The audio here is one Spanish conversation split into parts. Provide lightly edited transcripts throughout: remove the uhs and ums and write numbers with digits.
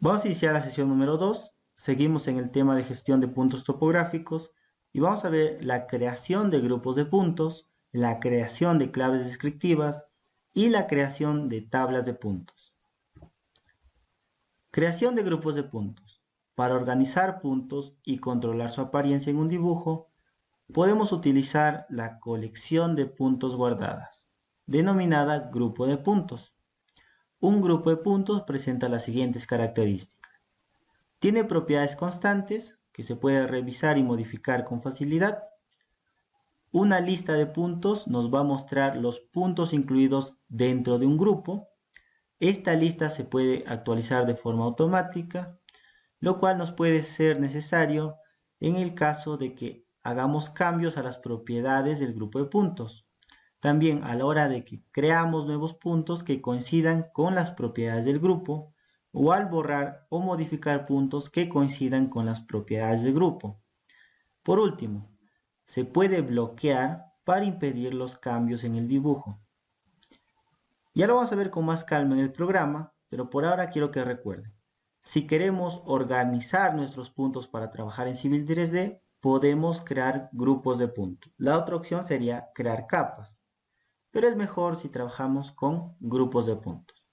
Vamos a iniciar la sesión número 2. Seguimos en el tema de gestión de puntos topográficos y vamos a ver la creación de grupos de puntos, la creación de claves descriptivas y la creación de tablas de puntos. Creación de grupos de puntos. Para organizar puntos y controlar su apariencia en un dibujo, podemos utilizar la colección de puntos guardadas, denominada grupo de puntos. Un grupo de puntos presenta las siguientes características. Tiene propiedades constantes que se puede revisar y modificar con facilidad. Una lista de puntos nos va a mostrar los puntos incluidos dentro de un grupo. Esta lista se puede actualizar de forma automática, lo cual nos puede ser necesario en el caso de que hagamos cambios a las propiedades del grupo de puntos. También a la hora de que creamos nuevos puntos que coincidan con las propiedades del grupo, o al borrar o modificar puntos que coincidan con las propiedades del grupo. Por último, se puede bloquear para impedir los cambios en el dibujo. Ya lo vamos a ver con más calma en el programa, pero por ahora quiero que recuerden. Si queremos organizar nuestros puntos para trabajar en Civil 3D, podemos crear grupos de puntos. La otra opción sería crear capas, pero es mejor si trabajamos con grupos de puntos.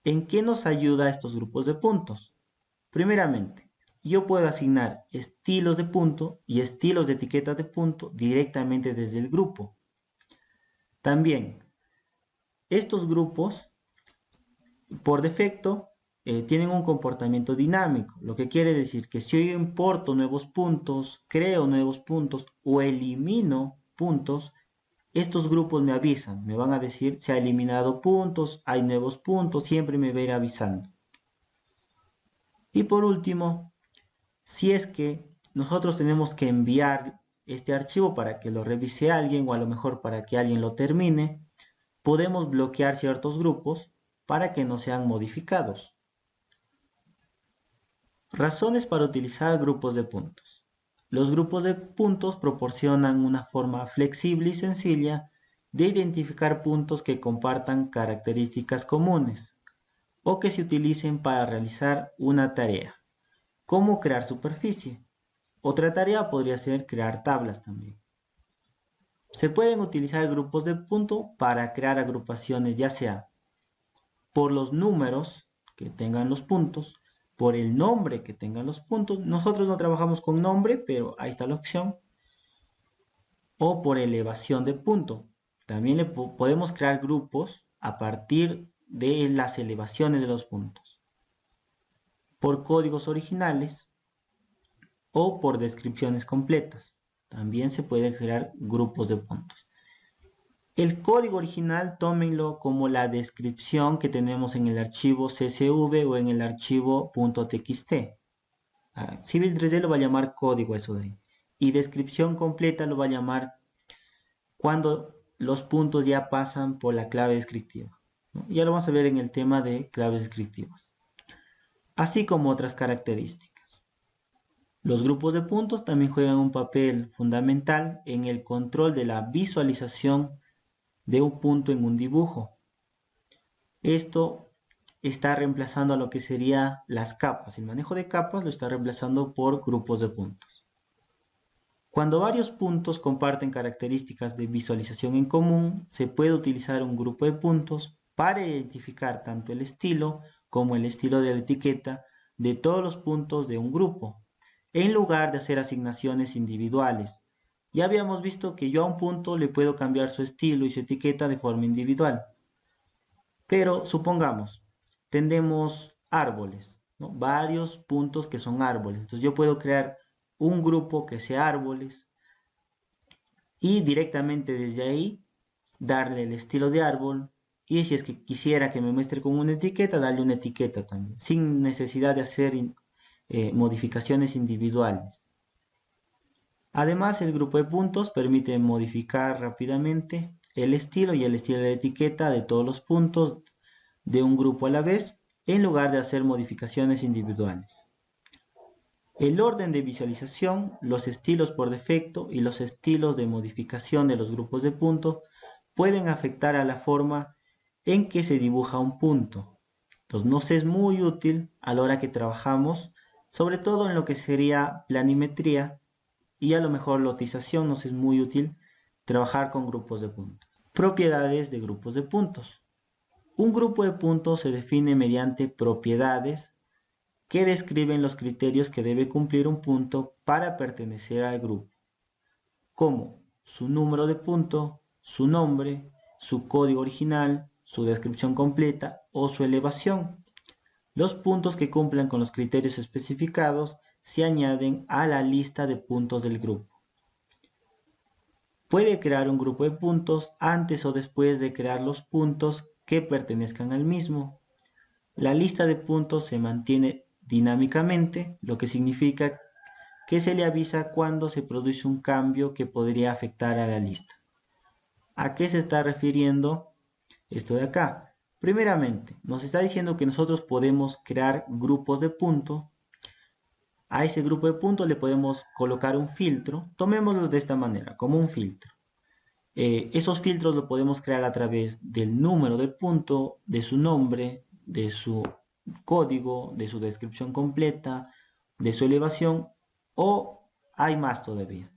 ¿En qué nos ayuda estos grupos de puntos? Primeramente, yo puedo asignar estilos de punto y estilos de etiquetas de punto directamente desde el grupo. También, estos grupos, por defecto, tienen un comportamiento dinámico, lo que quiere decir que si yo importo nuevos puntos, creo nuevos puntos o elimino puntos, estos grupos me avisan, me van a decir se ha eliminado puntos, hay nuevos puntos, siempre me va a ir avisando. Y por último, si es que nosotros tenemos que enviar este archivo para que lo revise alguien o a lo mejor para que alguien lo termine, podemos bloquear ciertos grupos para que no sean modificados. Razones para utilizar grupos de puntos. Los grupos de puntos proporcionan una forma flexible y sencilla de identificar puntos que compartan características comunes o que se utilicen para realizar una tarea, como crear superficie. Otra tarea podría ser crear tablas también. Se pueden utilizar grupos de punto para crear agrupaciones, ya sea por los números que tengan los puntos, por el nombre que tengan los puntos. Nosotros no trabajamos con nombre, pero ahí está la opción. O por elevación de punto. También podemos crear grupos a partir de las elevaciones de los puntos. Por códigos originales o por descripciones completas. También se pueden crear grupos de puntos. El código original tómenlo como la descripción que tenemos en el archivo CSV o en el archivo .txt. Civil 3D lo va a llamar código eso de ahí. Y descripción completa lo va a llamar cuando los puntos ya pasan por la clave descriptiva, ¿no? Ya lo vamos a ver en el tema de claves descriptivas. Así como otras características. Los grupos de puntos también juegan un papel fundamental en el control de la visualización de un punto en un dibujo. Esto está reemplazando a lo que serían las capas. El manejo de capas lo está reemplazando por grupos de puntos. Cuando varios puntos comparten características de visualización en común, se puede utilizar un grupo de puntos para identificar tanto el estilo como el estilo de la etiqueta de todos los puntos de un grupo, en lugar de hacer asignaciones individuales. Ya habíamos visto que yo a un punto le puedo cambiar su estilo y su etiqueta de forma individual. Pero supongamos, tenemos árboles, ¿no? Varios puntos que son árboles. Entonces yo puedo crear un grupo que sea árboles y directamente desde ahí darle el estilo de árbol y si es que quisiera que me muestre con una etiqueta, darle una etiqueta también, sin necesidad de hacer modificaciones individuales. Además, el grupo de puntos permite modificar rápidamente el estilo y el estilo de etiqueta de todos los puntos de un grupo a la vez, en lugar de hacer modificaciones individuales. El orden de visualización, los estilos por defecto y los estilos de modificación de los grupos de puntos pueden afectar a la forma en que se dibuja un punto. Entonces nos es muy útil a la hora que trabajamos, sobre todo en lo que sería planimetría y a lo mejor lotización nos es muy útil trabajar con grupos de puntos. Propiedades de grupos de puntos. Un grupo de puntos se define mediante propiedades que describen los criterios que debe cumplir un punto para pertenecer al grupo, como su número de punto, su nombre, su código original, su descripción completa o su elevación. Los puntos que cumplan con los criterios especificados se añaden a la lista de puntos del grupo. Puede crear un grupo de puntos antes o después de crear los puntos que pertenezcan al mismo. La lista de puntos se mantiene dinámicamente, lo que significa que se le avisa cuando se produce un cambio que podría afectar a la lista. ¿A qué se está refiriendo esto de acá? Primeramente, nos está diciendo que nosotros podemos crear grupos de puntos. A ese grupo de puntos le podemos colocar un filtro. Tomémoslo de esta manera, como un filtro. Esos filtros lo podemos crear a través del número de punto, de su nombre, de su código, de su descripción completa, de su elevación, o hay más todavía.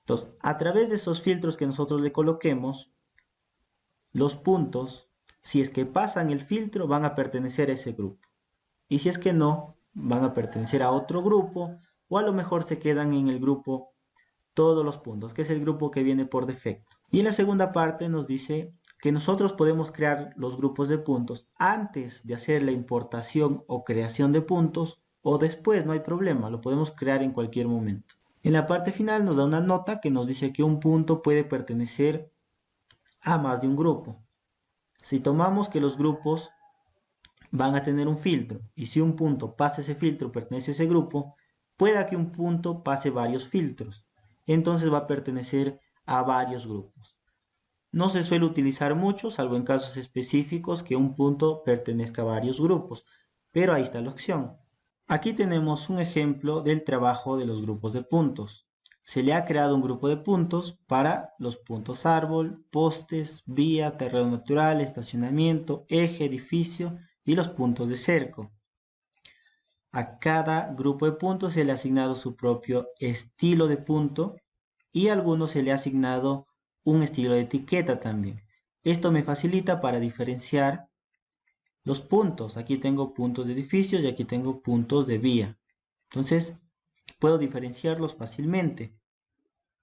Entonces, a través de esos filtros que nosotros le coloquemos, los puntos, si es que pasan el filtro, van a pertenecer a ese grupo. Y si es que no, van a pertenecer a otro grupo, o a lo mejor se quedan en el grupo todos los puntos, que es el grupo que viene por defecto. Y en la segunda parte nos dice que nosotros podemos crear los grupos de puntos antes de hacer la importación o creación de puntos, o después, no hay problema, lo podemos crear en cualquier momento. En la parte final nos da una nota que nos dice que un punto puede pertenecer a más de un grupo. Si tomamos que los grupos van a tener un filtro, y si un punto pasa ese filtro, pertenece a ese grupo, pueda que un punto pase varios filtros. Entonces va a pertenecer a varios grupos. No se suele utilizar mucho, salvo en casos específicos que un punto pertenezca a varios grupos, pero ahí está la opción. Aquí tenemos un ejemplo del trabajo de los grupos de puntos. Se le ha creado un grupo de puntos para los puntos árbol, postes, vía, terreno natural, estacionamiento, eje, edificio y los puntos de cerco. A cada grupo de puntos se le ha asignado su propio estilo de punto y a algunos se le ha asignado un estilo de etiqueta también. Esto me facilita para diferenciar los puntos. Aquí tengo puntos de edificios y aquí tengo puntos de vía. Entonces, puedo diferenciarlos fácilmente.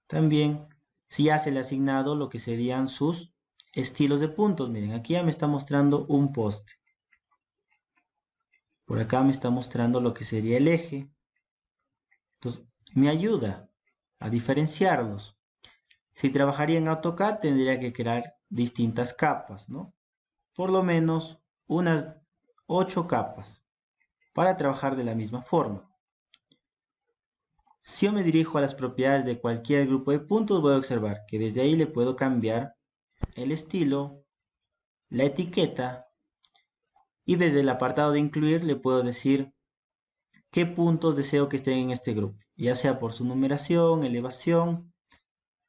También, si ya se le ha asignado lo que serían sus estilos de puntos. Miren, aquí ya me está mostrando un poste. Por acá me está mostrando lo que sería el eje. Entonces, me ayuda a diferenciarlos. Si trabajaría en AutoCAD, tendría que crear distintas capas, ¿no? Por lo menos unas 8 capas para trabajar de la misma forma. Si yo me dirijo a las propiedades de cualquier grupo de puntos, voy a observar que desde ahí le puedo cambiar el estilo, la etiqueta, y desde el apartado de incluir le puedo decir qué puntos deseo que estén en este grupo, ya sea por su numeración, elevación,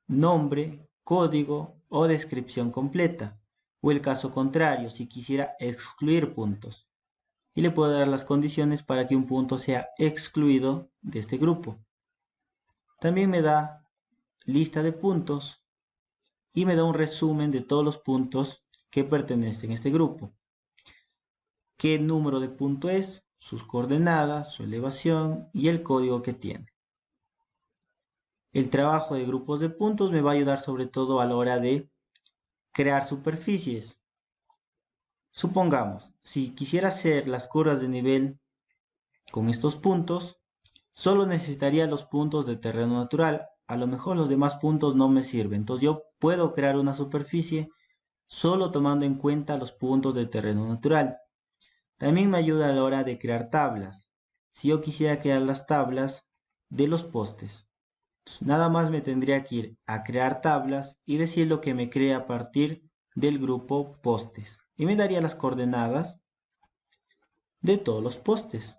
nombre, código o descripción completa, o el caso contrario, si quisiera excluir puntos. Y le puedo dar las condiciones para que un punto sea excluido de este grupo. También me da lista de puntos y me da un resumen de todos los puntos que pertenecen a este grupo. Qué número de punto es, sus coordenadas, su elevación y el código que tiene. El trabajo de grupos de puntos me va a ayudar sobre todo a la hora de crear superficies. Supongamos, si quisiera hacer las curvas de nivel con estos puntos, solo necesitaría los puntos de terreno natural. A lo mejor los demás puntos no me sirven. Entonces yo puedo crear una superficie solo tomando en cuenta los puntos de terreno natural. También me ayuda a la hora de crear tablas. Si yo quisiera crear las tablas de los postes, nada más me tendría que ir a crear tablas y decir lo que me crea a partir del grupo postes. Y me daría las coordenadas de todos los postes.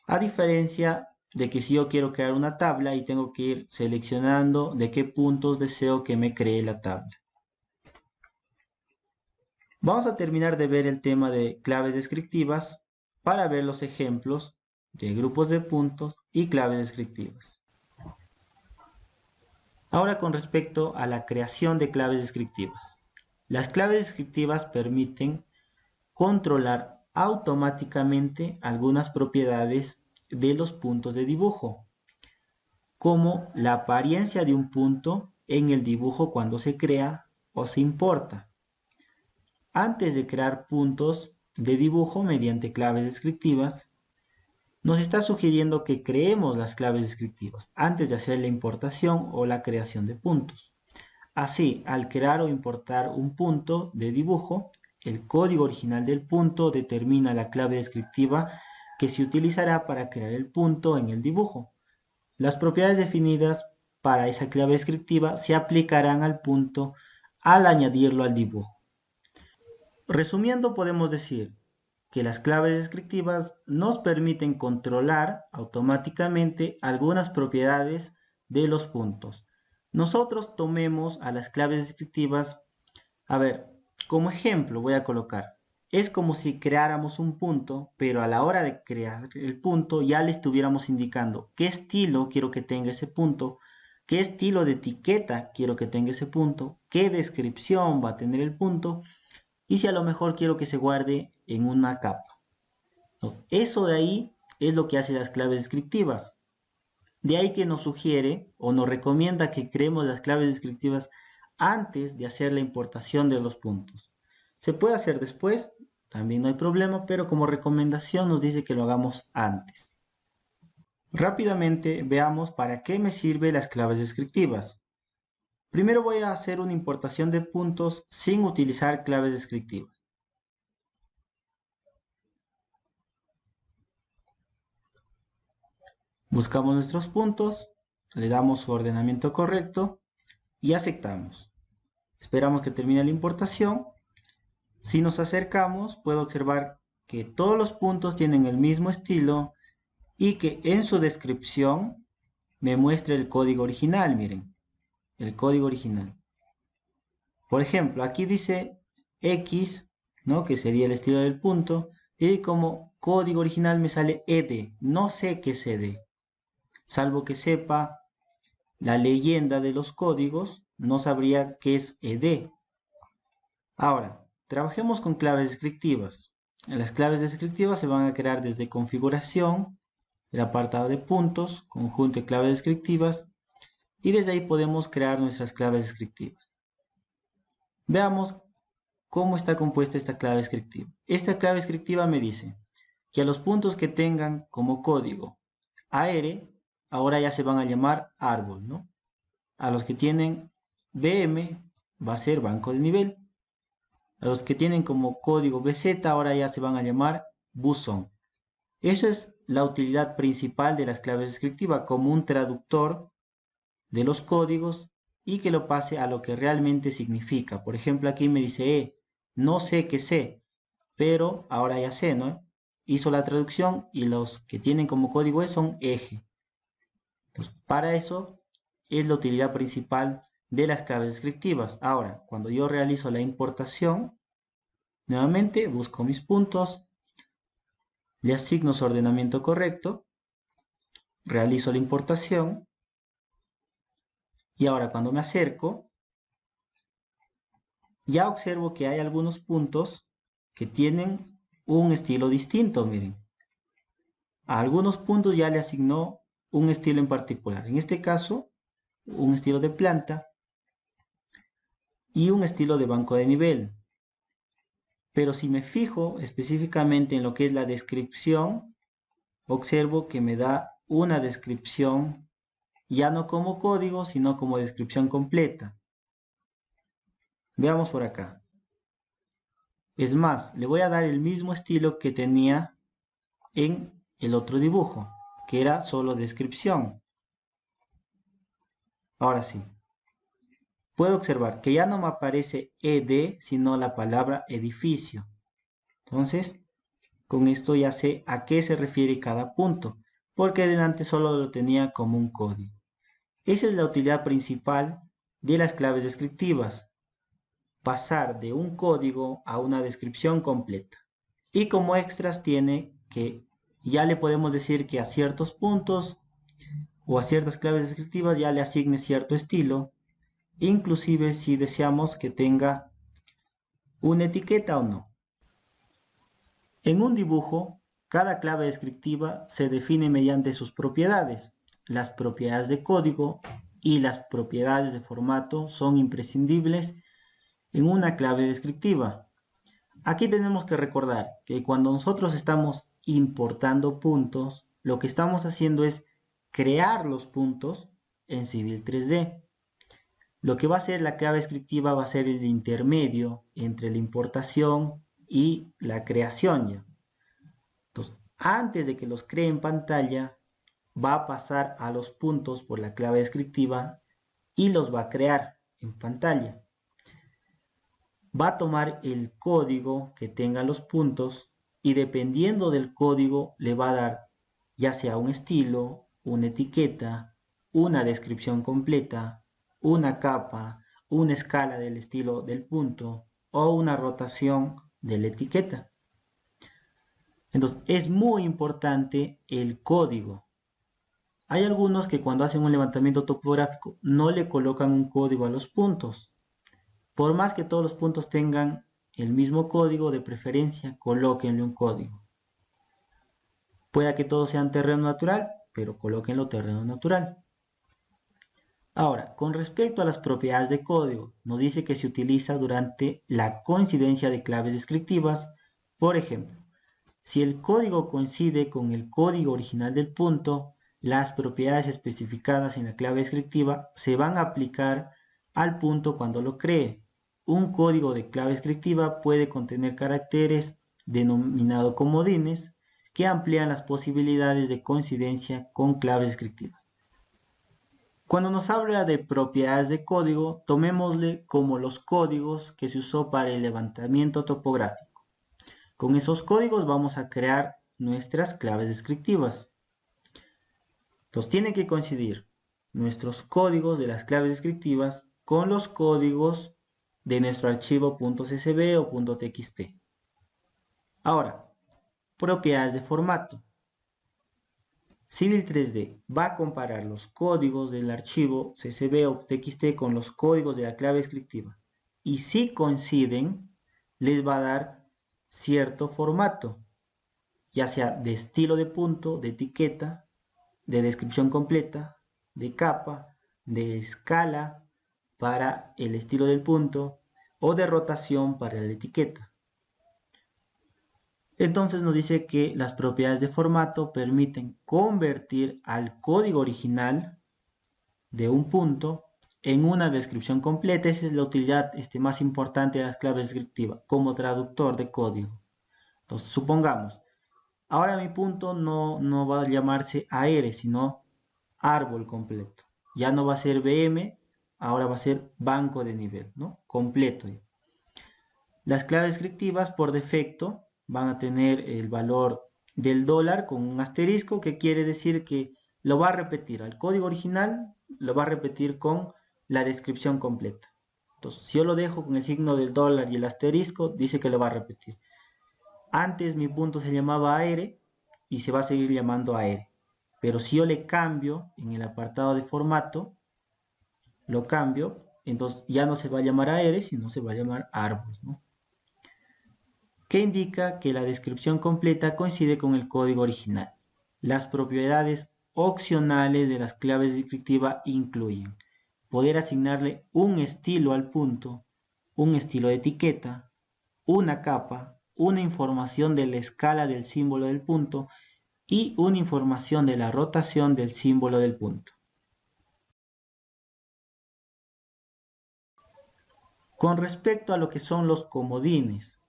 A diferencia de que si yo quiero crear una tabla y tengo que ir seleccionando de qué puntos deseo que me cree la tabla. Vamos a terminar de ver el tema de claves descriptivas para ver los ejemplos de grupos de puntos y claves descriptivas. Ahora con respecto a la creación de claves descriptivas. Las claves descriptivas permiten controlar automáticamente algunas propiedades de los puntos de dibujo, como la apariencia de un punto en el dibujo cuando se crea o se importa. Antes de crear puntos de dibujo mediante claves descriptivas, nos está sugiriendo que creemos las claves descriptivas antes de hacer la importación o la creación de puntos. Así, al crear o importar un punto de dibujo, el código original del punto determina la clave descriptiva que se utilizará para crear el punto en el dibujo. Las propiedades definidas para esa clave descriptiva se aplicarán al punto al añadirlo al dibujo. Resumiendo, podemos decir que las claves descriptivas nos permiten controlar automáticamente algunas propiedades de los puntos. Nosotros tomemos a las claves descriptivas, a ver, como ejemplo voy a colocar, es como si creáramos un punto, pero a la hora de crear el punto ya le estuviéramos indicando qué estilo quiero que tenga ese punto, qué estilo de etiqueta quiero que tenga ese punto, qué descripción va a tener el punto y si a lo mejor quiero que se guarde en una capa. Eso de ahí es lo que hace las claves descriptivas. De ahí que nos sugiere o nos recomienda que creemos las claves descriptivas antes de hacer la importación de los puntos. Se puede hacer después, también no hay problema, pero como recomendación nos dice que lo hagamos antes. Rápidamente veamos para qué me sirven las claves descriptivas. Primero voy a hacer una importación de puntos sin utilizar claves descriptivas. Buscamos nuestros puntos, le damos su ordenamiento correcto y aceptamos. Esperamos que termine la importación. Si nos acercamos, puedo observar que todos los puntos tienen el mismo estilo y que en su descripción me muestra el código original, miren, el código original. Por ejemplo, aquí dice X, ¿no? Que sería el estilo del punto, y como código original me sale ED, no sé qué es ED. Salvo que sepa la leyenda de los códigos, no sabría qué es ED. Ahora, trabajemos con claves descriptivas. Las claves descriptivas se van a crear desde configuración, el apartado de puntos, conjunto de claves descriptivas, y desde ahí podemos crear nuestras claves descriptivas. Veamos cómo está compuesta esta clave descriptiva. Esta clave descriptiva me dice que a los puntos que tengan como código AR, ahora ya se van a llamar árbol, ¿no? A los que tienen BM va a ser banco de nivel. A los que tienen como código BZ ahora ya se van a llamar buzón. Eso es la utilidad principal de las claves descriptivas, como un traductor de los códigos y que lo pase a lo que realmente significa. Por ejemplo, aquí me dice no sé qué sé, pero ahora ya sé, ¿no? Hizo la traducción y los que tienen como código son eje. Entonces, para eso es la utilidad principal de las claves descriptivas. Ahora, cuando yo realizo la importación, nuevamente busco mis puntos, le asigno su ordenamiento correcto, realizo la importación y ahora cuando me acerco, ya observo que hay algunos puntos que tienen un estilo distinto, miren. A algunos puntos ya le asignó un estilo en particular. En este caso, un estilo de planta y un estilo de banco de nivel. Pero si me fijo específicamente en lo que es la descripción, observo que me da una descripción ya no como código, sino como descripción completa. Veamos por acá. Es más, le voy a dar el mismo estilo que tenía en el otro dibujo, que era solo descripción. Ahora sí. Puedo observar que ya no me aparece ED, sino la palabra edificio. Entonces, con esto ya sé a qué se refiere cada punto, porque delante solo lo tenía como un código. Esa es la utilidad principal de las claves descriptivas. pasar de un código a una descripción completa. Y como extras tiene que ya le podemos decir que a ciertos puntos o a ciertas claves descriptivas ya le asigne cierto estilo, inclusive si deseamos que tenga una etiqueta o no. En un dibujo, cada clave descriptiva se define mediante sus propiedades. Las propiedades de código y las propiedades de formato son imprescindibles en una clave descriptiva. Aquí tenemos que recordar que cuando nosotros estamos importando puntos, lo que estamos haciendo es crear los puntos en Civil 3D. Lo que va a hacer la clave descriptiva va a ser el intermedio entre la importación y la creación ya. Entonces, antes de que los cree en pantalla, va a pasar a los puntos por la clave descriptiva y los va a crear en pantalla. Va a tomar el código que tenga los puntos y dependiendo del código le va a dar ya sea un estilo, una etiqueta, una descripción completa, una capa, una escala del estilo del punto o una rotación de la etiqueta. Entonces es muy importante el código. Hay algunos que cuando hacen un levantamiento topográfico no le colocan un código a los puntos. Por más que todos los puntos tengan el mismo código, de preferencia colóquenle un código. Pueda que todos sean terreno natural, pero colóquenlo terreno natural. Ahora, con respecto a las propiedades de código, nos dice que se utiliza durante la coincidencia de claves descriptivas. Por ejemplo, si el código coincide con el código original del punto, las propiedades especificadas en la clave descriptiva se van a aplicar al punto cuando lo cree. Un código de clave descriptiva puede contener caracteres denominados comodines que amplían las posibilidades de coincidencia con claves descriptivas. Cuando nos habla de propiedades de código, tomémosle como los códigos que se usó para el levantamiento topográfico. Con esos códigos vamos a crear nuestras claves descriptivas. Entonces tienen que coincidir nuestros códigos de las claves descriptivas con los códigos de nuestro archivo .csv o .txt. Ahora, propiedades de formato. Civil 3D va a comparar los códigos del archivo CSV o TXT con los códigos de la clave descriptiva. Y si coinciden, les va a dar cierto formato, ya sea de estilo de punto, de etiqueta, de descripción completa, de capa, de escala para el estilo del punto o de rotación para la etiqueta. Entonces nos dice que las propiedades de formato permiten convertir al código original de un punto en una descripción completa. Esa es la utilidad más importante de las claves descriptivas como traductor de código. Entonces supongamos, ahora mi punto no va a llamarse AR, sino árbol completo. Ya no va a ser BM, ahora va a ser banco de nivel, ¿no? Completo. Las claves descriptivas por defecto van a tener el valor del dólar con un asterisco que quiere decir que lo va a repetir al código original, lo va a repetir con la descripción completa. Entonces, si yo lo dejo con el signo del dólar y el asterisco, dice que lo va a repetir. Antes mi punto se llamaba AR y se va a seguir llamando AR. Pero si yo le cambio en el apartado de formato, lo cambio, entonces ya no se va a llamar AR, sino se va a llamar árbol, ¿no? Que indica que la descripción completa coincide con el código original. Las propiedades opcionales de las claves descriptivas incluyen poder asignarle un estilo al punto, un estilo de etiqueta, una capa, una información de la escala del símbolo del punto y una información de la rotación del símbolo del punto. Con respecto a lo que son los comodines,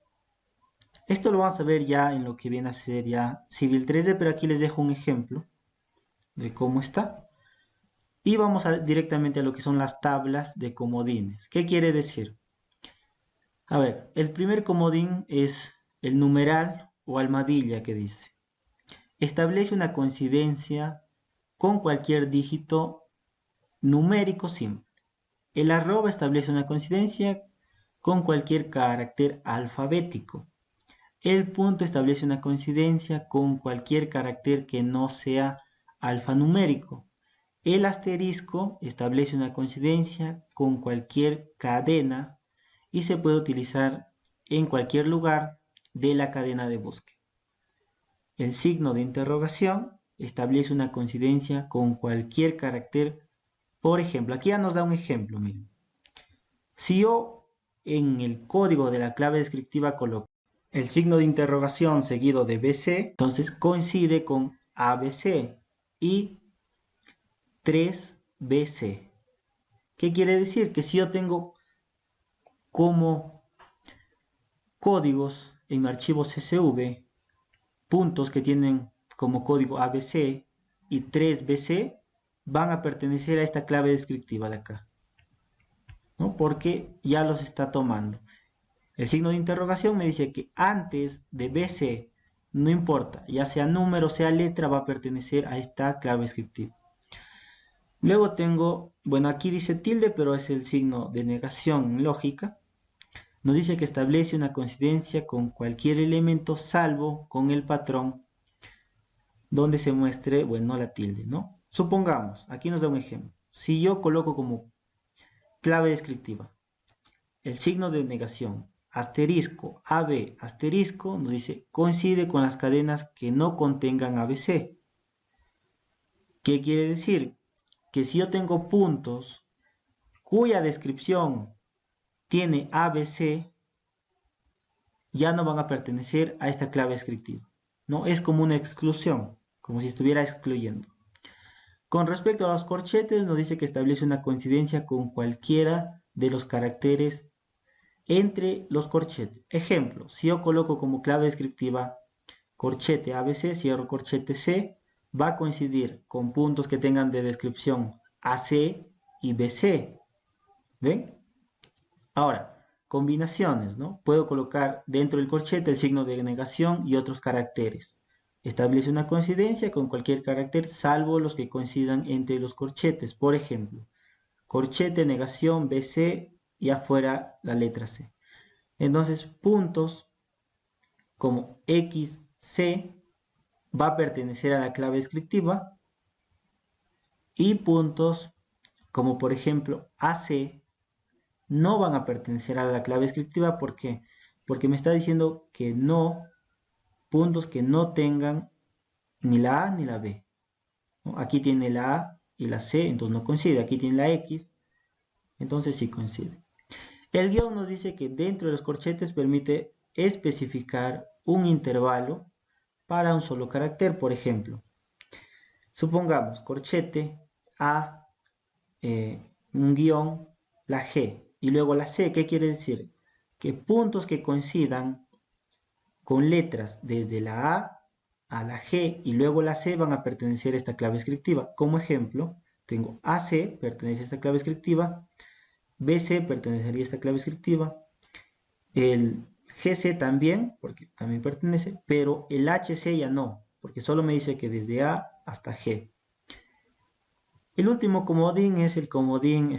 esto lo vamos a ver ya en lo que viene a ser ya Civil 3D, pero aquí les dejo un ejemplo de cómo está. Y vamos directamente a lo que son las tablas de comodines. ¿Qué quiere decir? A ver, el primer comodín es el numeral o almohadilla que dice. Establece una coincidencia con cualquier dígito numérico simple. El arroba establece una coincidencia con cualquier carácter alfabético. El punto establece una coincidencia con cualquier carácter que no sea alfanumérico. El asterisco establece una coincidencia con cualquier cadena y se puede utilizar en cualquier lugar de la cadena de búsqueda. El signo de interrogación establece una coincidencia con cualquier carácter. Por ejemplo, aquí ya nos da un ejemplo, miren. Si yo en el código de la clave descriptiva coloco el signo de interrogación seguido de BC, entonces coincide con ABC y 3BC. ¿Qué quiere decir? Que si yo tengo como códigos en mi archivo CSV puntos que tienen como código ABC y 3BC, van a pertenecer a esta clave descriptiva de acá, ¿no? Porque ya los está tomando. El signo de interrogación me dice que antes de BC, no importa, ya sea número, sea letra, va a pertenecer a esta clave descriptiva. Luego tengo, bueno, aquí dice tilde, pero es el signo de negación en lógica. Nos dice que establece una coincidencia con cualquier elemento salvo con el patrón donde se muestre, bueno, la tilde, ¿no? Supongamos, aquí nos da un ejemplo. Si yo coloco como clave descriptiva el signo de negación, asterisco, AB, asterisco, nos dice, coincide con las cadenas que no contengan ABC. ¿Qué quiere decir? Que si yo tengo puntos cuya descripción tiene ABC, ya no van a pertenecer a esta clave descriptiva, ¿no? Es como una exclusión, como si estuviera excluyendo. Con respecto a los corchetes, nos dice que establece una coincidencia con cualquiera de los caracteres entre los corchetes. Ejemplo, si yo coloco como clave descriptiva corchete ABC, cierro corchete C, va a coincidir con puntos que tengan de descripción AC y BC. ¿Ven? Ahora, combinaciones, ¿no? Puedo colocar dentro del corchete el signo de negación y otros caracteres. Establece una coincidencia con cualquier carácter salvo los que coincidan entre los corchetes. Por ejemplo, corchete, negación, BC y afuera la letra C. Entonces, puntos como XC va a pertenecer a la clave descriptiva y puntos como por ejemplo AC no van a pertenecer a la clave descriptiva. ¿Por qué? Porque me está diciendo que no, puntos que no tengan ni la A ni la B, ¿no? Aquí tiene la A y la C, entonces no coincide. Aquí tiene la X, entonces sí coincide. El guión nos dice que dentro de los corchetes permite especificar un intervalo para un solo carácter. Por ejemplo, supongamos corchete A, un guión, la G y luego la C. ¿Qué quiere decir? Que puntos que coincidan con letras desde la A la G y luego la C van a pertenecer a esta clave descriptiva. Como ejemplo, tengo AC, pertenece a esta clave descriptiva, BC pertenecería a esta clave descriptiva, el GC también, porque también pertenece, pero el HC ya no, porque solo me dice que desde A hasta G. El último comodín es el comodín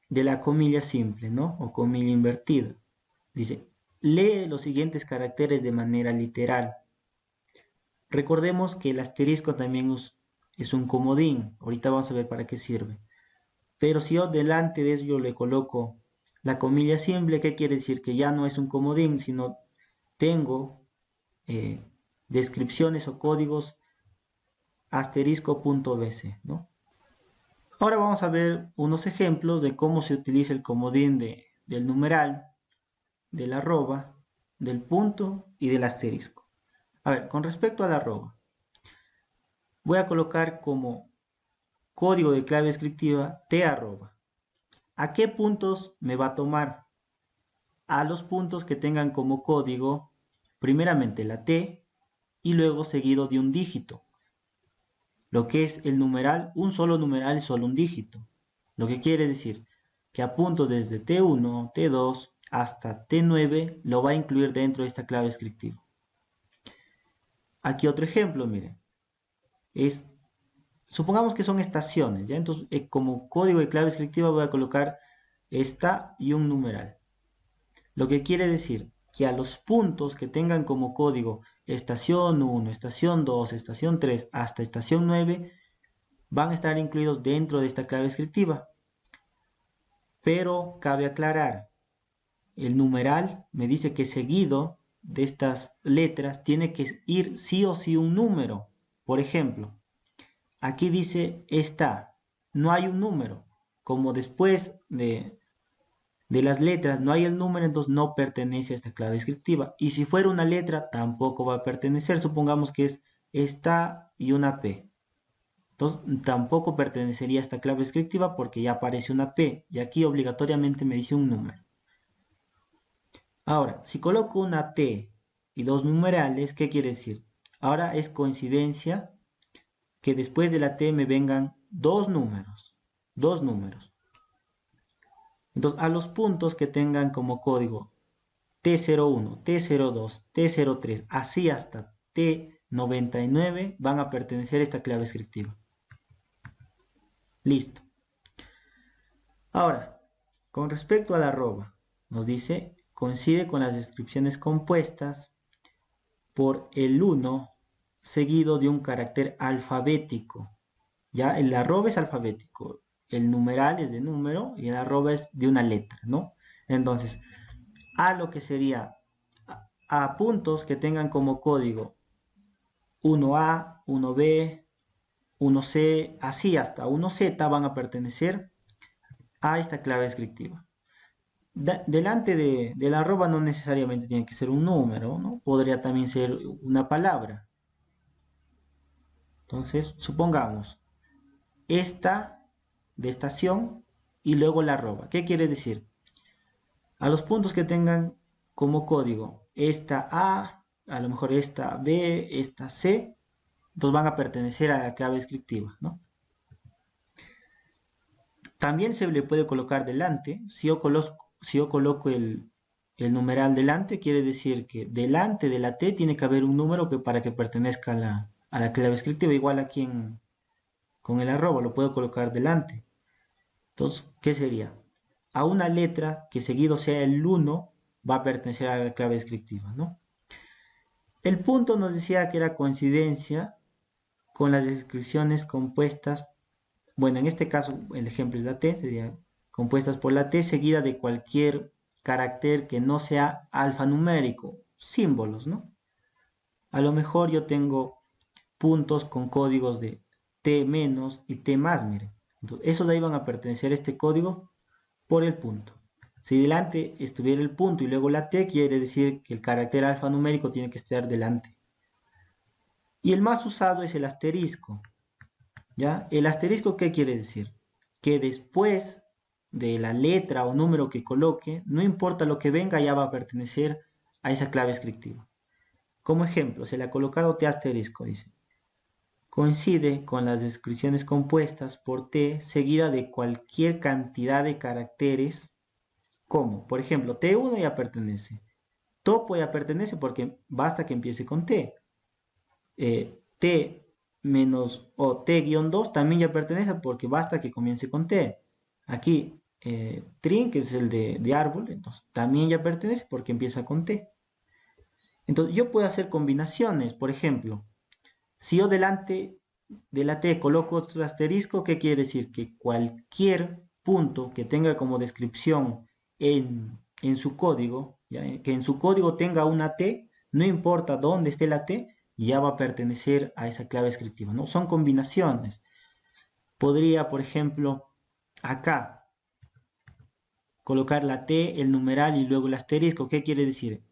de la comilla simple, ¿no? O comilla invertida. Dice, lee los siguientes caracteres de manera literal. Recordemos que el asterisco también es un comodín. Ahorita vamos a ver para qué sirve. Pero si yo delante de ello le coloco la comilla simple, ¿qué quiere decir? Que ya no es un comodín, sino tengo descripciones o códigos asterisco.bc, ¿no? Ahora vamos a ver unos ejemplos de cómo se utiliza el comodín del numeral, del arroba, del punto y del asterisco. A ver, con respecto al arroba, voy a colocar como código de clave descriptiva t arroba. ¿A qué puntos me va a tomar? A los puntos que tengan como código primeramente la t y luego seguido de un dígito. Lo que es el numeral, un solo numeral y solo un dígito. Lo que quiere decir que a puntos desde T1, T2 hasta T9 lo va a incluir dentro de esta clave descriptiva. Aquí otro ejemplo, miren. Supongamos que son estaciones, ¿ya? Entonces, como código de clave descriptiva voy a colocar esta y un numeral. Lo que quiere decir que a los puntos que tengan como código estación 1, estación 2, estación 3 hasta estación 9 van a estar incluidos dentro de esta clave descriptiva. Pero cabe aclarar, el numeral me dice que seguido de estas letras tiene que ir sí o sí un número. Por ejemplo, aquí dice está, no hay un número. Como después de las letras no hay el número, entonces no pertenece a esta clave descriptiva. Y si fuera una letra, tampoco va a pertenecer. Supongamos que es esta y una P. Entonces tampoco pertenecería a esta clave descriptiva porque ya aparece una P. Y aquí obligatoriamente me dice un número. Ahora, si coloco una T y dos numerales, ¿qué quiere decir? Ahora es coincidencia que después de la T me vengan dos números. Dos números. Entonces, a los puntos que tengan como código T01, T02, T03, así hasta T99 van a pertenecer a esta clave descriptiva. Listo. Ahora, con respecto al arroba, nos dice, coincide con las descripciones compuestas por el 1 seguido de un carácter alfabético. Ya, el arroba es alfabético, el numeral es de número y el arroba es de una letra, ¿no? Entonces, a lo que sería a puntos que tengan como código 1A, 1B, 1C, así hasta 1Z van a pertenecer a esta clave descriptiva. Delante del arroba no necesariamente tiene que ser un número, ¿no? Podría también ser una palabra. Entonces, supongamos, esta de estación y luego la arroba. ¿Qué quiere decir? A los puntos que tengan como código esta a lo mejor esta B, esta C, entonces van a pertenecer a la clave descriptiva, ¿no? También se le puede colocar delante. Si yo coloco el numeral delante, quiere decir que delante de la T tiene que haber un número para que pertenezca a la clave descriptiva. Igual aquí con el arroba lo puedo colocar delante. Entonces, ¿qué sería? A una letra que seguido sea el 1 va a pertenecer a la clave descriptiva, ¿no? El punto nos decía que era coincidencia con las descripciones compuestas. Bueno, en este caso el ejemplo es la T, sería compuestas por la T seguida de cualquier carácter que no sea alfanumérico, símbolos, ¿no? A lo mejor yo tengo puntos con códigos de T menos y T más, miren. Entonces, esos de ahí van a pertenecer a este código por el punto. Si delante estuviera el punto y luego la T, quiere decir que el carácter alfanumérico tiene que estar delante. Y el más usado es el asterisco. ¿Ya? El asterisco, ¿qué quiere decir? Que después de la letra o número que coloque, no importa lo que venga, ya va a pertenecer a esa clave descriptiva. Como ejemplo, se le ha colocado T asterisco, dice. Coincide con las descripciones compuestas por T seguida de cualquier cantidad de caracteres, como, por ejemplo, T1 ya pertenece. Topo ya pertenece porque basta que empiece con T. T menos o T-2 también ya pertenece porque basta que comience con T. Aquí, trin, que es el de árbol, entonces también ya pertenece porque empieza con T. Entonces yo puedo hacer combinaciones, por ejemplo, si yo delante de la T coloco otro asterisco, ¿qué quiere decir? Que cualquier punto que tenga como descripción en su código, ¿ya? Que en su código tenga una T, no importa dónde esté la T, ya va a pertenecer a esa clave descriptiva, ¿no? Son combinaciones. Podría, por ejemplo, acá colocar la T, el numeral y luego el asterisco. ¿Qué quiere decir?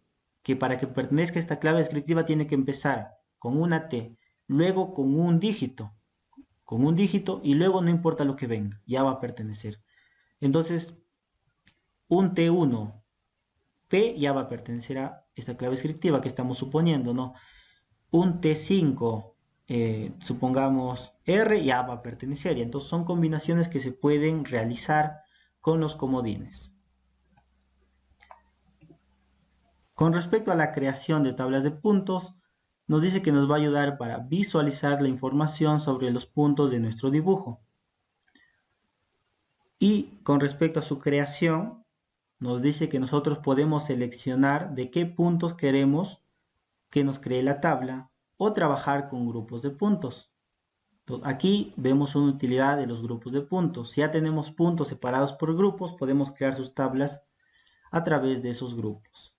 Que para que pertenezca a esta clave descriptiva tiene que empezar con una T, luego con un dígito y luego no importa lo que venga, ya va a pertenecer. Entonces, un T1 P ya va a pertenecer a esta clave descriptiva que estamos suponiendo, ¿no? Un T5, supongamos R, ya va a pertenecer. Y entonces son combinaciones que se pueden realizar con los comodines. Con respecto a la creación de tablas de puntos, nos dice que nos va a ayudar para visualizar la información sobre los puntos de nuestro dibujo. Y con respecto a su creación, nos dice que nosotros podemos seleccionar de qué puntos queremos que nos cree la tabla o trabajar con grupos de puntos. Entonces, aquí vemos una utilidad de los grupos de puntos. Si ya tenemos puntos separados por grupos, podemos crear sus tablas a través de esos grupos.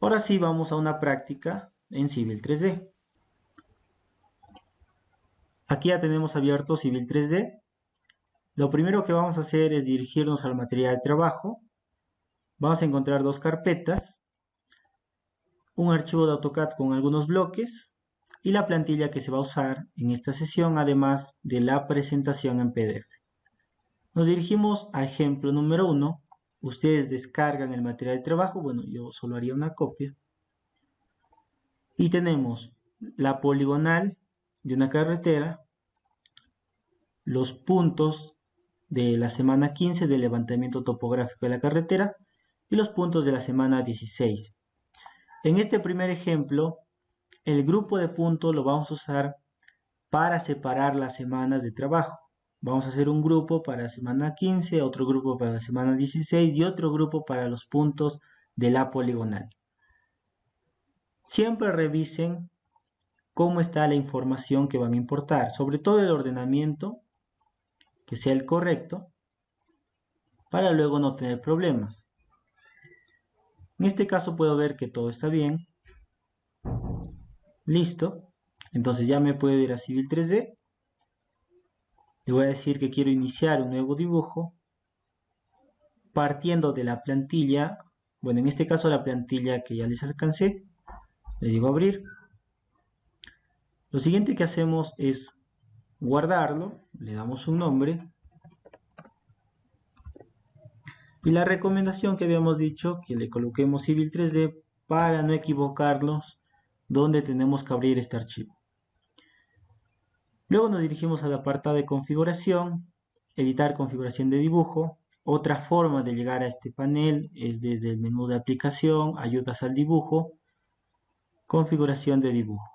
Ahora sí vamos a una práctica en Civil 3D. Aquí ya tenemos abierto Civil 3D. Lo primero que vamos a hacer es dirigirnos al material de trabajo. Vamos a encontrar dos carpetas, un archivo de AutoCAD con algunos bloques y la plantilla que se va a usar en esta sesión, además de la presentación en PDF. Nos dirigimos a ejemplo número 1. Ustedes descargan el material de trabajo. Bueno, yo solo haría una copia. Y tenemos la poligonal de una carretera, los puntos de la semana 15 del levantamiento topográfico de la carretera y los puntos de la semana 16. En este primer ejemplo, el grupo de puntos lo vamos a usar para separar las semanas de trabajo. Vamos a hacer un grupo para la semana 15, otro grupo para la semana 16 y otro grupo para los puntos de la poligonal. Siempre revisen cómo está la información que van a importar, sobre todo el ordenamiento, que sea el correcto, para luego no tener problemas. En este caso puedo ver que todo está bien. Listo. Entonces ya me puedo ir a Civil 3D. Le voy a decir que quiero iniciar un nuevo dibujo partiendo de la plantilla. Bueno, en este caso la plantilla que ya les alcancé. Le digo abrir. Lo siguiente que hacemos es guardarlo. Le damos un nombre. Y la recomendación que habíamos dicho, que le coloquemos Civil 3D para no equivocarnos donde tenemos que abrir este archivo. Luego nos dirigimos al apartado de configuración, editar configuración de dibujo. Otra forma de llegar a este panel es desde el menú de aplicación, ayudas al dibujo, configuración de dibujo.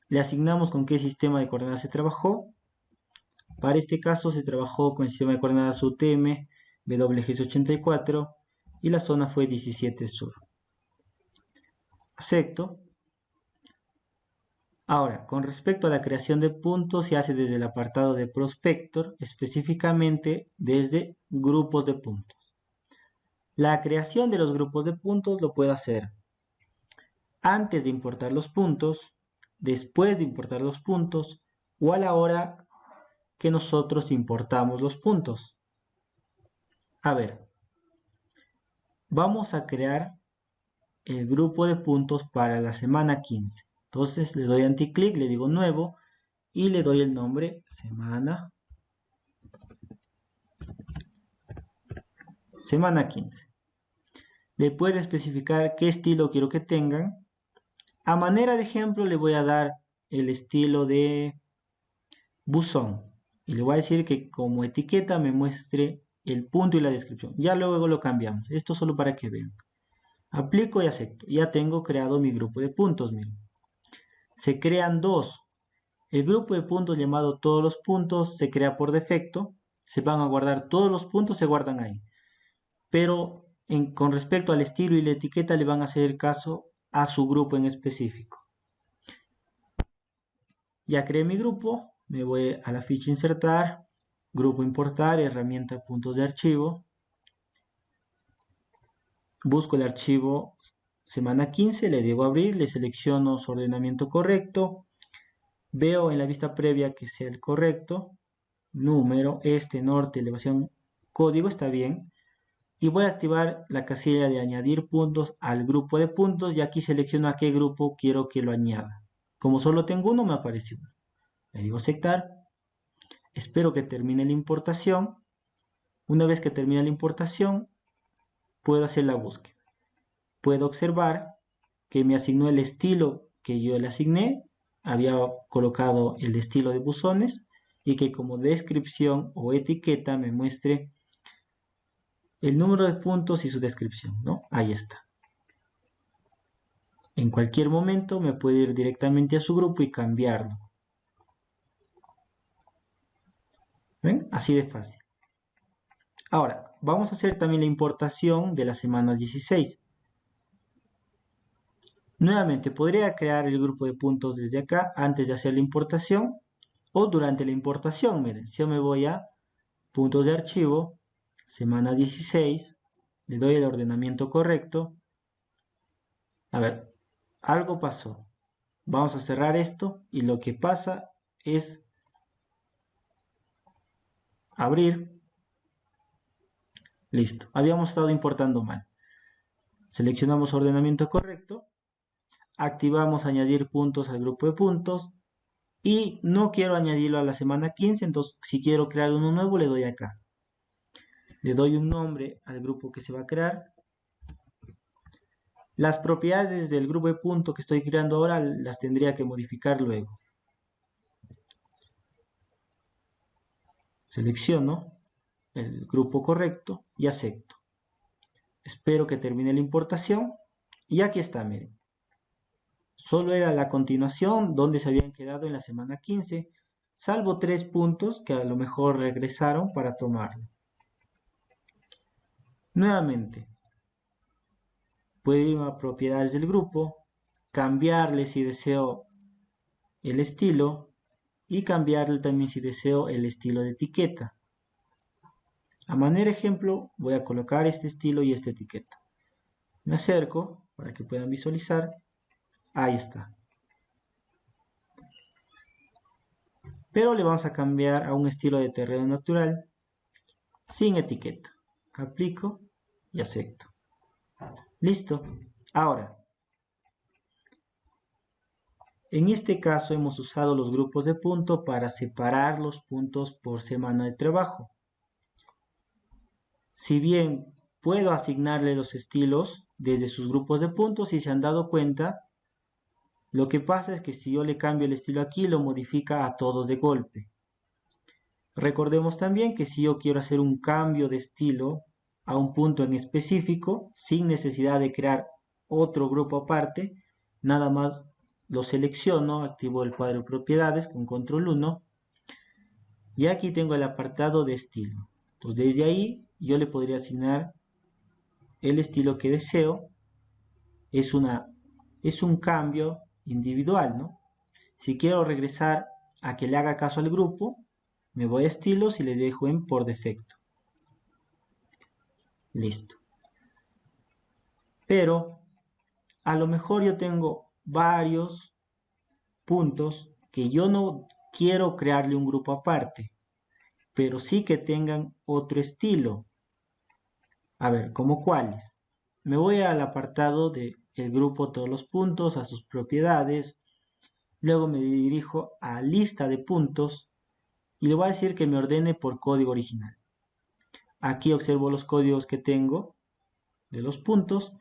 Le asignamos con qué sistema de coordenadas se trabajó. Para este caso se trabajó con el sistema de coordenadas UTM WGS84 y la zona fue 17 sur. Acepto. Ahora, con respecto a la creación de puntos, se hace desde el apartado de Prospector, específicamente desde grupos de puntos. La creación de los grupos de puntos lo puedo hacer antes de importar los puntos, después de importar los puntos o a la hora que nosotros importamos los puntos. A ver, vamos a crear el grupo de puntos para la semana 15. Entonces le doy anticlic, le digo nuevo y le doy el nombre semana 15. Le puedo especificar qué estilo quiero que tengan. A manera de ejemplo le voy a dar el estilo de buzón y le voy a decir que como etiqueta me muestre el punto y la descripción. Ya luego lo cambiamos. Esto solo para que vean. Aplico y acepto. Ya tengo creado mi grupo de puntos. Miren. Se crean dos. El grupo de puntos llamado todos los puntos se crea por defecto. Se van a guardar todos los puntos, se guardan ahí. Pero con respecto al estilo y la etiqueta le van a hacer caso a su grupo en específico. Ya creé mi grupo, me voy a la ficha insertar, grupo importar, herramienta puntos de archivo. Busco el archivo semana 15, le digo abrir, le selecciono su ordenamiento correcto. Veo en la vista previa que sea el correcto. Número, norte, elevación, código, está bien. Y voy a activar la casilla de añadir puntos al grupo de puntos y aquí selecciono a qué grupo quiero que lo añada. Como solo tengo uno, me aparece uno. Le digo aceptar. Espero que termine la importación. Una vez que termine la importación, puedo hacer la búsqueda. Puedo observar que me asignó el estilo que yo le asigné. Había colocado el estilo de buzones y que como descripción o etiqueta me muestre el número de puntos y su descripción, ¿no? Ahí está. En cualquier momento me puede ir directamente a su grupo y cambiarlo. ¿Ven? Así de fácil. Ahora, vamos a hacer también la importación de la semana 16. Nuevamente, podría crear el grupo de puntos desde acá antes de hacer la importación o durante la importación. Miren, si yo me voy a puntos de archivo, semana 16, le doy el ordenamiento correcto. A ver, algo pasó. Vamos a cerrar esto y lo que pasa es abrir. Listo, habíamos estado importando mal. Seleccionamos ordenamiento correcto, activamos añadir puntos al grupo de puntos y no quiero añadirlo a la semana 15, entonces si quiero crear uno nuevo le doy acá. Le doy un nombre al grupo que se va a crear. Las propiedades del grupo de punto que estoy creando ahora las tendría que modificar luego. Selecciono el grupo correcto y acepto. Espero que termine la importación y aquí está, miren. Solo era la continuación donde se habían quedado en la semana 15, salvo 3 puntos que a lo mejor regresaron para tomarlo. Nuevamente, puedo ir a propiedades del grupo, cambiarle si deseo el estilo y cambiarle también si deseo el estilo de etiqueta. A manera de ejemplo voy a colocar este estilo y esta etiqueta. Me acerco para que puedan visualizar. Ahí está. Pero le vamos a cambiar a un estilo de terreno natural sin etiqueta. Aplico y acepto. Listo. Ahora, en este caso hemos usado los grupos de punto para separar los puntos por semana de trabajo. Si bien puedo asignarle los estilos desde sus grupos de puntos, si se han dado cuenta, lo que pasa es que si yo le cambio el estilo aquí, lo modifica a todos de golpe. Recordemos también que si yo quiero hacer un cambio de estilo a un punto en específico, sin necesidad de crear otro grupo aparte, nada más lo selecciono, activo el cuadro de propiedades con control 1 y aquí tengo el apartado de estilo. Pues desde ahí yo le podría asignar el estilo que deseo. Es un cambio individual, ¿no? Si quiero regresar a que le haga caso al grupo, me voy a estilos y le dejo en por defecto. Listo. Pero a lo mejor yo tengo varios puntos que yo no quiero crearle un grupo aparte, pero sí que tengan otro estilo. A ver, ¿cómo cuáles? Me voy al apartado de el grupo todos los puntos, a sus propiedades, luego me dirijo a lista de puntos y le voy a decir que me ordene por código original. Aquí observo los códigos que tengo de los puntos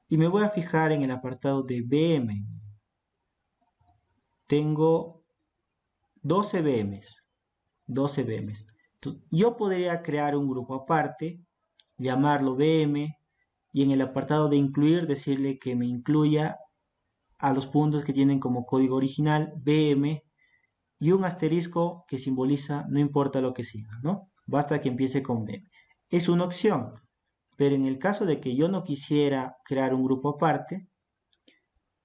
y me voy a fijar en el apartado de VM. Tengo 12 VMs. 12 VMs. Entonces, yo podría crear un grupo aparte, llamarlo VM y en el apartado de incluir decirle que me incluya a los puntos que tienen como código original VM y un asterisco que simboliza no importa lo que siga, ¿no? Basta que empiece con VM. Es una opción, pero en el caso de que yo no quisiera crear un grupo aparte,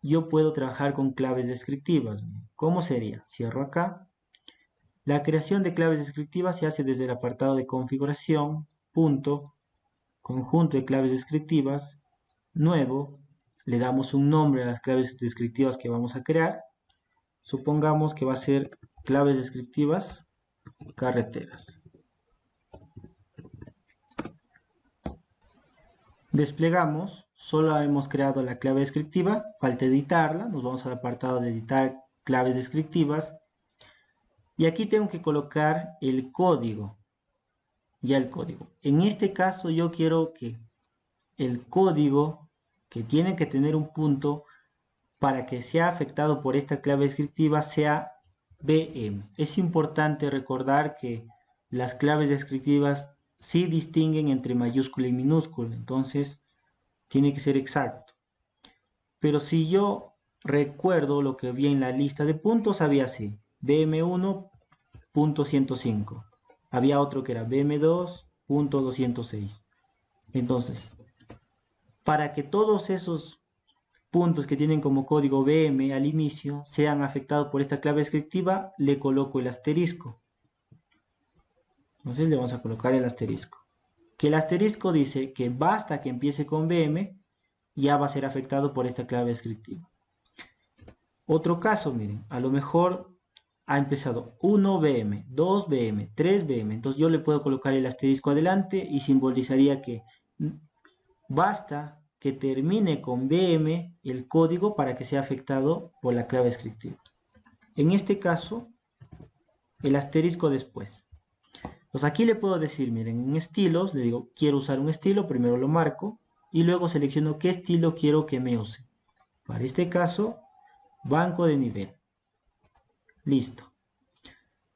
yo puedo trabajar con claves descriptivas. ¿Cómo sería? Cierro acá. La creación de claves descriptivas se hace desde el apartado de configuración, punto, conjunto de claves descriptivas, nuevo, le damos un nombre a las claves descriptivas que vamos a crear. Supongamos que va a ser claves descriptivas carreteras. Desplegamos, solo hemos creado la clave descriptiva, falta editarla, nos vamos al apartado de editar claves descriptivas y aquí tengo que colocar el código, ya el código. En este caso yo quiero que el código que tiene que tener un punto para que sea afectado por esta clave descriptiva sea VM. Es importante recordar que las claves descriptivas sí distinguen entre mayúscula y minúscula, entonces tiene que ser exacto. Pero si yo recuerdo lo que había en la lista de puntos, había así, VM1.105. Había otro que era VM2, punto 206. Entonces, para que todos esos puntos que tienen como código BM al inicio sean afectados por esta clave descriptiva, le coloco el asterisco. Entonces le vamos a colocar el asterisco. Que el asterisco dice que basta que empiece con BM, ya va a ser afectado por esta clave descriptiva. Otro caso, miren, a lo mejor ha empezado 1BM, 2BM, 3BM, entonces yo le puedo colocar el asterisco adelante y simbolizaría que basta que termine con BM el código para que sea afectado por la clave descriptiva. En este caso, el asterisco después. Pues aquí le puedo decir, miren, en estilos, le digo, quiero usar un estilo, primero lo marco y luego selecciono qué estilo quiero que me use. Para este caso, banco de nivel. Listo.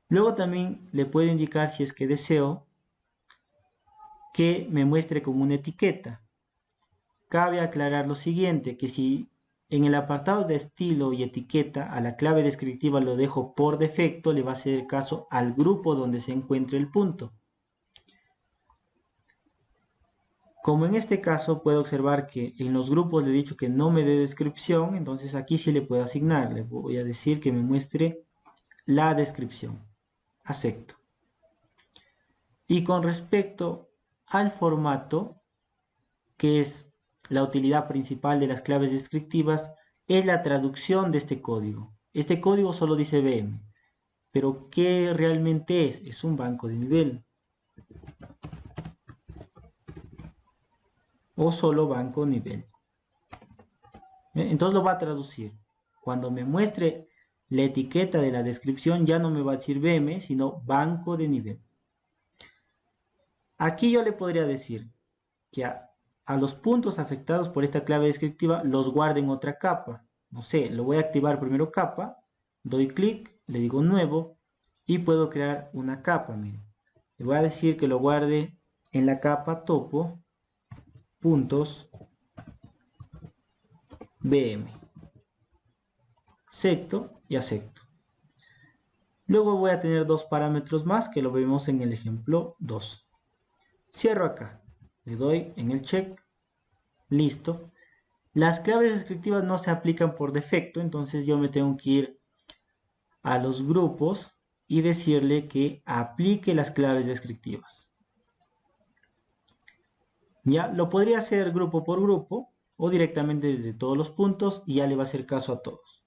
Luego también le puedo indicar si es que deseo que me muestre como una etiqueta. Cabe aclarar lo siguiente, que si en el apartado de estilo y etiqueta a la clave descriptiva lo dejo por defecto, le va a hacer caso al grupo donde se encuentre el punto. Como en este caso puedo observar que en los grupos le he dicho que no me dé descripción, entonces aquí sí le puedo asignar, le voy a decir que me muestre la descripción. Acepto. Y con respecto al formato, que es la utilidad principal de las claves descriptivas, es la traducción de este código. Este código solo dice BM, pero ¿qué realmente es? Es un banco de nivel. O solo banco nivel. Entonces lo va a traducir. Cuando me muestre la etiqueta de la descripción ya no me va a decir BM, sino banco de nivel. Aquí yo le podría decir que a los puntos afectados por esta clave descriptiva los guarde en otra capa. No sé, lo voy a activar primero capa, doy clic, le digo nuevo y puedo crear una capa. Miren. Le voy a decir que lo guarde en la capa topo puntos BM. Acepto y acepto. Luego voy a tener dos parámetros más que lo vemos en el ejemplo 2. Cierro acá, le doy en el check, listo. Las claves descriptivas no se aplican por defecto, entonces yo me tengo que ir a los grupos y decirle que aplique las claves descriptivas. Ya lo podría hacer grupo por grupo o directamente desde todos los puntos y ya le va a hacer caso a todos.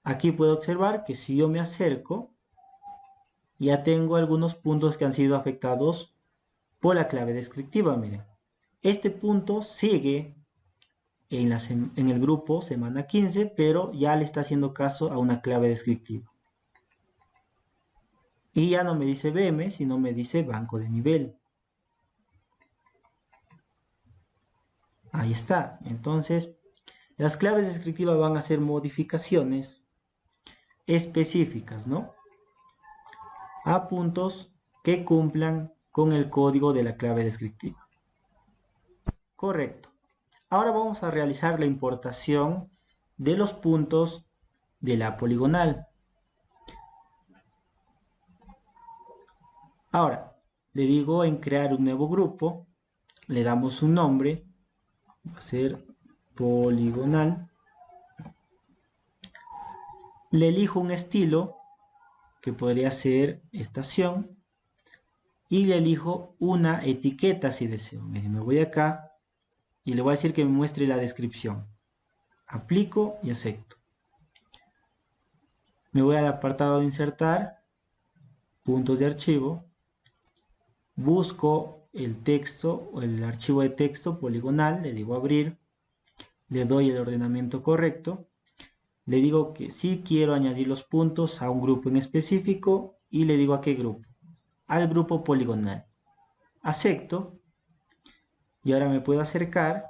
Aquí puedo observar que si yo me acerco, ya tengo algunos puntos que han sido afectados por la clave descriptiva. Miren, este punto sigue en el grupo semana 15, pero ya le está haciendo caso a una clave descriptiva. Y ya no me dice BM, sino me dice banco de nivel. Ahí está. Entonces, las claves descriptivas van a hacer modificaciones específicas, ¿no? A puntos que cumplan con el código de la clave descriptiva. Correcto. Ahora vamos a realizar la importación de los puntos de la poligonal. Ahora, le digo en crear un nuevo grupo, le damos un nombre, va a ser poligonal. Le elijo un estilo, que podría ser estación, y le elijo una etiqueta si deseo. Me voy acá y le voy a decir que me muestre la descripción. Aplico y acepto. Me voy al apartado de insertar, puntos de archivo, busco el texto o el archivo de texto poligonal, le digo abrir, le doy el ordenamiento correcto, le digo que sí quiero añadir los puntos a un grupo en específico y le digo a qué grupo, al grupo poligonal. Acepto y ahora me puedo acercar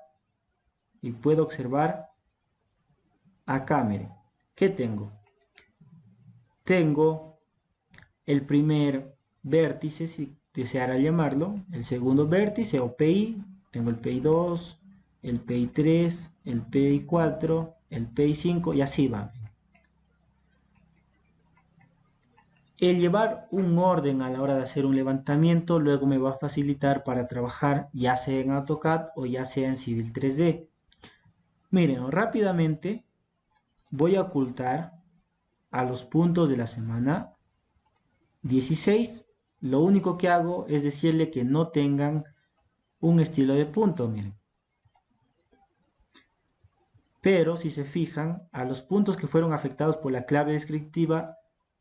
y puedo observar acá, miren, ¿qué tengo? Tengo el primer vértice, si deseara llamarlo, el segundo vértice o PI, tengo el PI2, el PI3, el PI4, el PI5 y así va. El llevar un orden a la hora de hacer un levantamiento luego me va a facilitar para trabajar ya sea en AutoCAD o ya sea en Civil 3D. Miren, rápidamente voy a ocultar a los puntos de la semana 16. Lo único que hago es decirle que no tengan un estilo de punto, miren. Pero si se fijan, a los puntos que fueron afectados por la clave descriptiva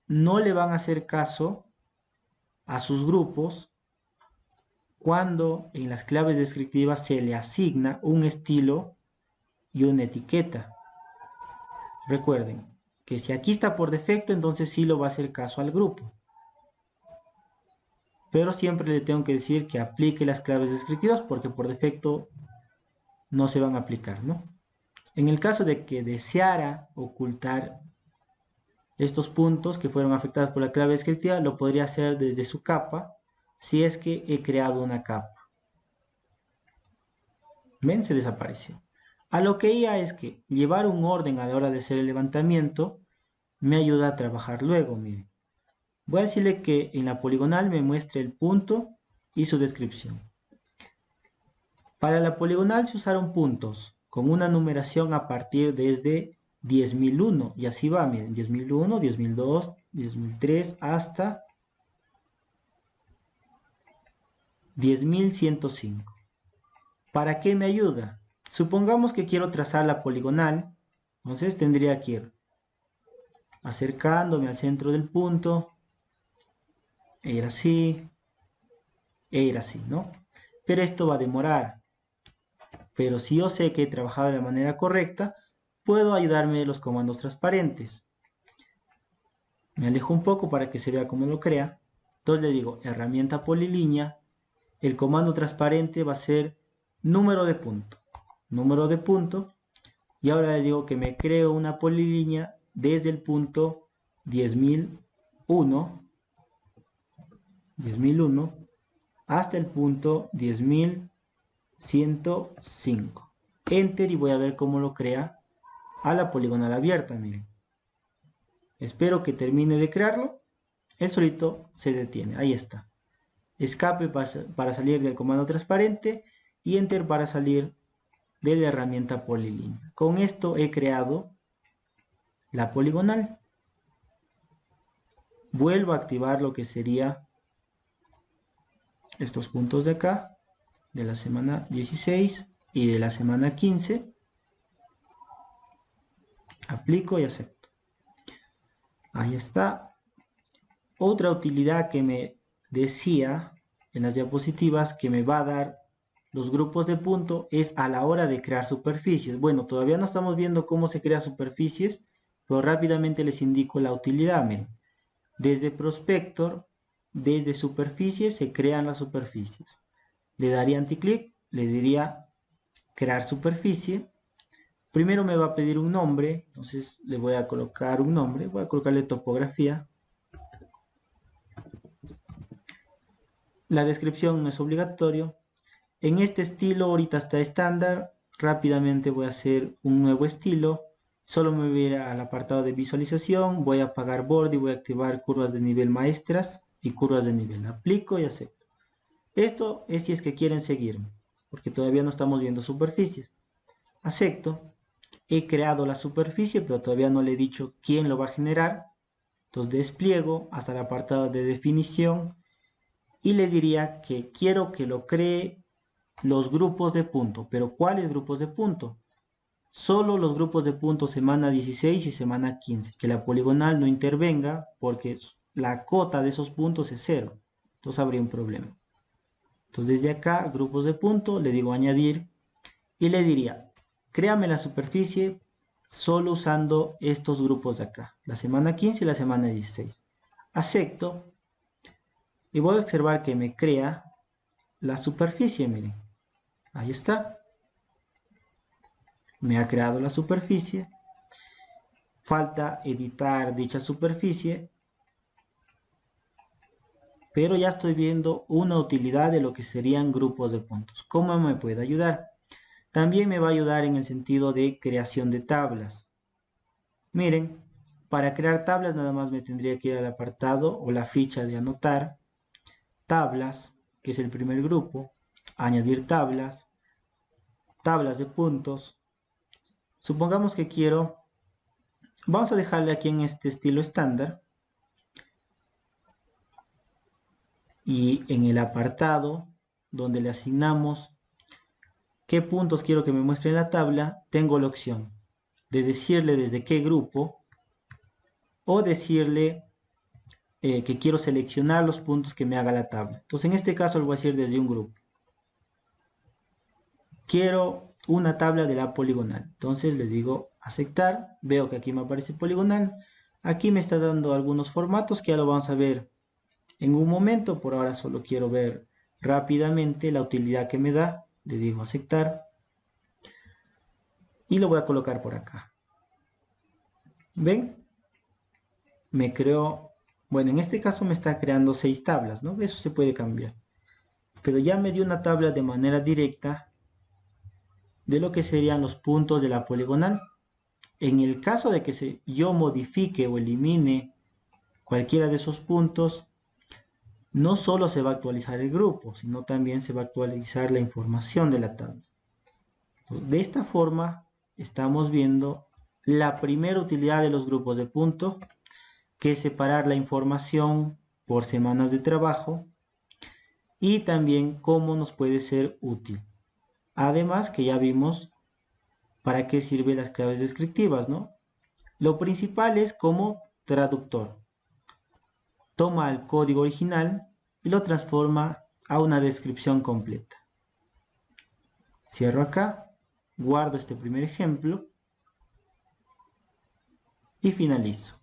no le van a hacer caso a sus grupos cuando en las claves descriptivas se le asigna un estilo y una etiqueta. Recuerden que si aquí está por defecto, entonces sí lo va a hacer caso al grupo. Pero siempre le tengo que decir que aplique las claves descriptivas porque por defecto no se van a aplicar, ¿no? En el caso de que deseara ocultar estos puntos que fueron afectados por la clave descriptiva, lo podría hacer desde su capa si es que he creado una capa. ¿Ven? Se desapareció. A lo que iba es que llevar un orden a la hora de hacer el levantamiento me ayuda a trabajar luego, miren. Voy a decirle que en la poligonal me muestre el punto y su descripción. Para la poligonal se usaron puntos con una numeración a partir desde 10.001 y así va, miren, 10.001, 10.002, 10.003 hasta 10.105. ¿Para qué me ayuda? Supongamos que quiero trazar la poligonal, entonces tendría que ir acercándome al centro del punto, e ir así, ¿no? Pero esto va a demorar. Pero si yo sé que he trabajado de la manera correcta, puedo ayudarme de los comandos transparentes. Me alejo un poco para que se vea cómo lo crea. Entonces le digo herramienta polilínea. El comando transparente va a ser número de punto. Número de punto. Y ahora le digo que me creo una polilínea desde el punto 10.001 hasta el punto 10.105. Enter y voy a ver cómo lo crea a la poligonal abierta, miren. Espero que termine de crearlo. El solito se detiene, ahí está. Escape para salir del comando transparente y enter para salir de la herramienta polilínea. Con esto he creado la poligonal. Vuelvo a activar lo que sería estos puntos de acá, de la semana 16 y de la semana 15. Aplico y acepto. Ahí está. Otra utilidad que me decía en las diapositivas que me va a dar los grupos de punto es a la hora de crear superficies. Bueno, todavía no estamos viendo cómo se crea superficies, pero rápidamente les indico la utilidad. Miren, desde Prospector, desde superficie se crean las superficies. Le daría anticlic, le diría crear superficie. Primero me va a pedir un nombre, entonces le voy a colocar un nombre, voy a colocarle topografía. La descripción no es obligatorio. En este estilo ahorita está estándar, rápidamente voy a hacer un nuevo estilo. Solo me voy a ir al apartado de visualización, voy a apagar borde y voy a activar curvas de nivel maestras y curvas de nivel. Aplico y acepto. Esto es si es que quieren seguirme, porque todavía no estamos viendo superficies. Acepto. He creado la superficie, pero todavía no le he dicho quién lo va a generar. Entonces despliego hasta el apartado de definición y le diría que quiero que lo cree los grupos de punto. ¿Pero cuáles grupos de punto? Solo los grupos de punto semana 16 y semana 15. Que la poligonal no intervenga porque la cota de esos puntos es 0. Entonces habría un problema. Entonces desde acá, grupos de punto, le digo añadir y le diría, créame la superficie solo usando estos grupos de acá. La semana 15 y la semana 16. Acepto y voy a observar que me crea la superficie, miren. Ahí está. Me ha creado la superficie. Falta editar dicha superficie. Pero ya estoy viendo una utilidad de lo que serían grupos de puntos. ¿Cómo me puede ayudar? También me va a ayudar en el sentido de creación de tablas. Miren, Para crear tablas nada más me tendría que ir al apartado o la ficha de anotar, tablas, que es el primer grupo, añadir tablas, tablas de puntos. Supongamos que quiero, vamos a dejarle aquí en este estilo estándar y en el apartado donde le asignamos qué puntos quiero que me muestre en la tabla, tengo la opción de decirle desde qué grupo o decirle que quiero seleccionar los puntos que me haga la tabla. Entonces en este caso lo voy a decir desde un grupo. Quiero una tabla de la poligonal. Entonces le digo aceptar. Veo que aquí me aparece poligonal. Aquí me está dando algunos formatos que ya lo vamos a ver en un momento. Por ahora solo quiero ver rápidamente la utilidad que me da. Le digo aceptar. Y lo voy a colocar por acá. ¿Ven? Me creó, bueno, en este caso me está creando 6 tablas, ¿no? Eso se puede cambiar. Pero ya me dio una tabla de manera directa de lo que serían los puntos de la poligonal. En el caso de que yo modifique o elimine cualquiera de esos puntos, no solo se va a actualizar el grupo, sino también se va a actualizar la información de la tabla. Entonces, de esta forma, estamos viendo la primera utilidad de los grupos de puntos, que es separar la información por semanas de trabajo y también cómo nos puede ser útil. Además que ya vimos para qué sirven las claves descriptivas, ¿no? Lo principal es como traductor. Toma el código original y lo transforma a una descripción completa. Cierro acá, guardo este primer ejemplo y finalizo.